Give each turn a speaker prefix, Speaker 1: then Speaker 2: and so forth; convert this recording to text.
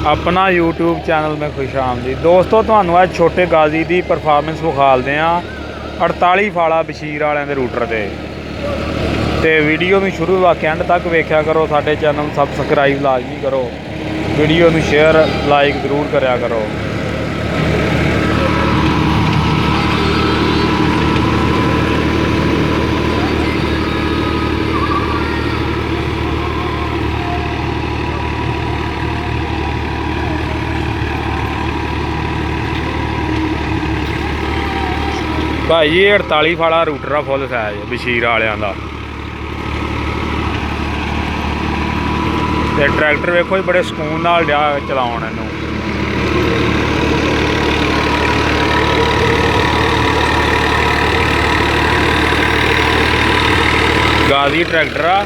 Speaker 1: अपना YouTube channel में खुश आमदीद दोस्तों। ਤੁਹਾਨੂੰ ਅੱਜ छोटे गाजी की परफॉर्मेंस विखालते हैं 48 फाड़ा बशीर वाले के रूटर से। तो वीडियो में शुरू वाके एंड तक वेख्या करो। साडे चैनल सबसक्राइब लाजमी करो, वीडियो में शेयर लाइक जरूर करा करो। भाई जी 48 फाड़ा रूटर आ फुल साइज बशीर वालियां दा। ते ट्रैक्टर वेखो बड़े सुकून नाल दिया चलाउण इनू। गाजी ट्रैक्टर आ